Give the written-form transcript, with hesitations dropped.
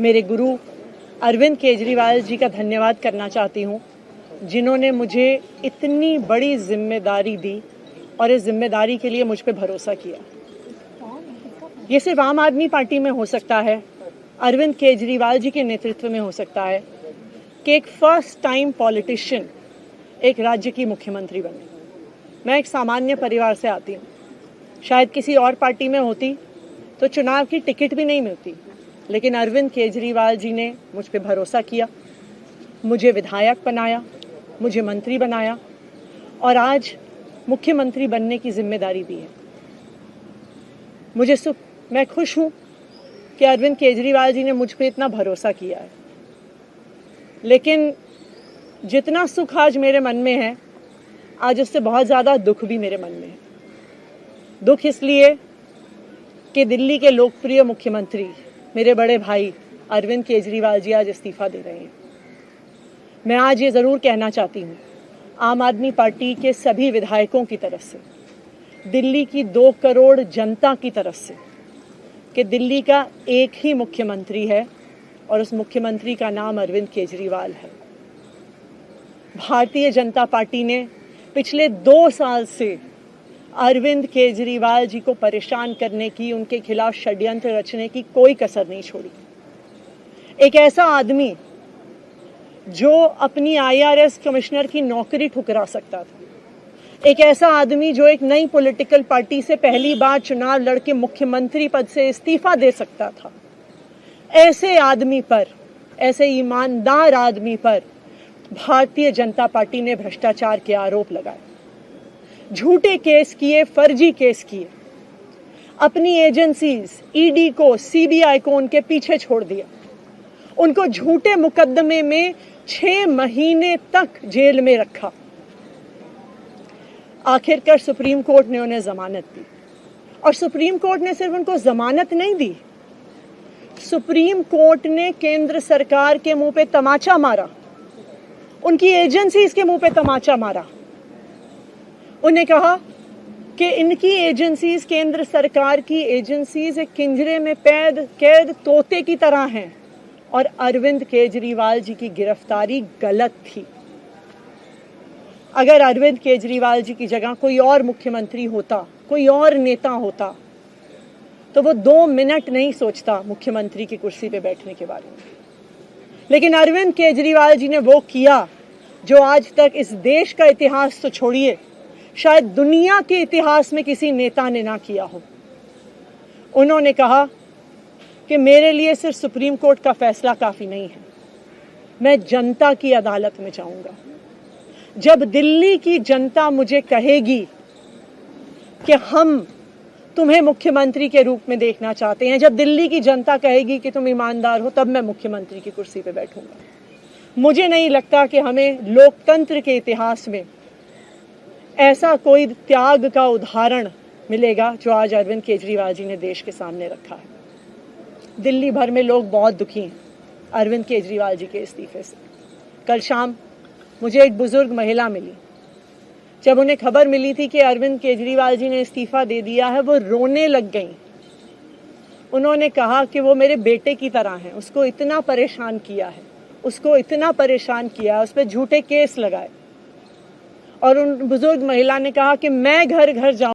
मेरे गुरु अरविंद केजरीवाल जी का धन्यवाद करना चाहती हूँ, जिन्होंने मुझे इतनी बड़ी जिम्मेदारी दी और इस जिम्मेदारी के लिए मुझ पे भरोसा किया। ये सिर्फ आम आदमी पार्टी में हो सकता है, अरविंद केजरीवाल जी के नेतृत्व में हो सकता है कि एक फर्स्ट टाइम पॉलिटिशियन एक राज्य की मुख्यमंत्री बने। मैं एक सामान्य परिवार से आती हूँ। शायद किसी और पार्टी में होती तो चुनाव की टिकट भी नहीं मिलती, लेकिन अरविंद केजरीवाल जी ने मुझ पे भरोसा किया, मुझे विधायक बनाया, मुझे मंत्री बनाया और आज मुख्यमंत्री बनने की जिम्मेदारी दी है। मैं खुश हूँ कि अरविंद केजरीवाल जी ने मुझ पे इतना भरोसा किया है, लेकिन जितना सुख आज मेरे मन में है, आज उससे बहुत ज़्यादा दुख भी मेरे मन में है। दुख इसलिए कि दिल्ली के लोकप्रिय मुख्यमंत्री मेरे बड़े भाई अरविंद केजरीवाल जी आज इस्तीफा दे रहे हैं। मैं आज ये ज़रूर कहना चाहती हूँ आम आदमी पार्टी के सभी विधायकों की तरफ से, दिल्ली की 2 करोड़ जनता की तरफ से, कि दिल्ली का एक ही मुख्यमंत्री है और उस मुख्यमंत्री का नाम अरविंद केजरीवाल है। भारतीय जनता पार्टी ने पिछले 2 साल से अरविंद केजरीवाल जी को परेशान करने की, उनके खिलाफ षड्यंत्र रचने की कोई कसर नहीं छोड़ी। एक ऐसा आदमी जो अपनी IRS कमिश्नर की नौकरी ठुकरा सकता था, एक ऐसा आदमी जो एक नई पॉलिटिकल पार्टी से पहली बार चुनाव लड़के मुख्यमंत्री पद से इस्तीफा दे सकता था, ऐसे आदमी पर, ऐसे ईमानदार आदमी पर भारतीय जनता पार्टी ने भ्रष्टाचार के आरोप लगाए, झूठे केस किए, फर्जी केस किए, अपनी एजेंसीज ED को, CBI को उनके पीछे छोड़ दिया, उनको झूठे मुकदमे में 6 महीने तक जेल में रखा। आखिरकार सुप्रीम कोर्ट ने उन्हें जमानत दी और सुप्रीम कोर्ट ने सिर्फ उनको जमानत नहीं दी, सुप्रीम कोर्ट ने केंद्र सरकार के मुंह पे तमाचा मारा, उनकी एजेंसीज के मुंह पे तमाचा मारा। उन्हें कहा कि इनकी एजेंसीज, केंद्र सरकार की एजेंसीज एक पिंजरे में कैद तोते की तरह हैं और अरविंद केजरीवाल जी की गिरफ्तारी गलत थी। अगर अरविंद केजरीवाल जी की जगह कोई और मुख्यमंत्री होता, कोई और नेता होता, तो वो 2 मिनट नहीं सोचता मुख्यमंत्री की कुर्सी पे बैठने के बारे में। लेकिन अरविंद केजरीवाल जी ने वो किया जो आज तक इस देश का इतिहास तो छोड़िए, शायद दुनिया के इतिहास में किसी नेता ने ना किया हो। उन्होंने कहा कि मेरे लिए सिर्फ सुप्रीम कोर्ट का फैसला काफी नहीं है, मैं जनता की अदालत में जाऊंगा। जब दिल्ली की जनता मुझे कहेगी कि हम तुम्हें मुख्यमंत्री के रूप में देखना चाहते हैं, जब दिल्ली की जनता कहेगी कि तुम ईमानदार हो, तब मैं मुख्यमंत्री की कुर्सी पे बैठूंगा। मुझे नहीं लगता कि हमें लोकतंत्र के इतिहास में ऐसा कोई त्याग का उदाहरण मिलेगा जो आज अरविंद केजरीवाल जी ने देश के सामने रखा है। दिल्ली भर में लोग बहुत दुखी हैं अरविंद केजरीवाल जी के इस्तीफे से। कल शाम मुझे एक बुजुर्ग महिला मिली। जब उन्हें खबर मिली थी कि अरविंद केजरीवाल जी ने इस्तीफा दे दिया है, वो रोने लग गई। उन्होंने कहा कि वो मेरे बेटे की तरह हैं, उसको इतना परेशान किया है, उसको इतना परेशान किया, उस पर झूठे केस लगाए। और उन बुजुर्ग महिला ने कहा कि मैं घर घर जाऊं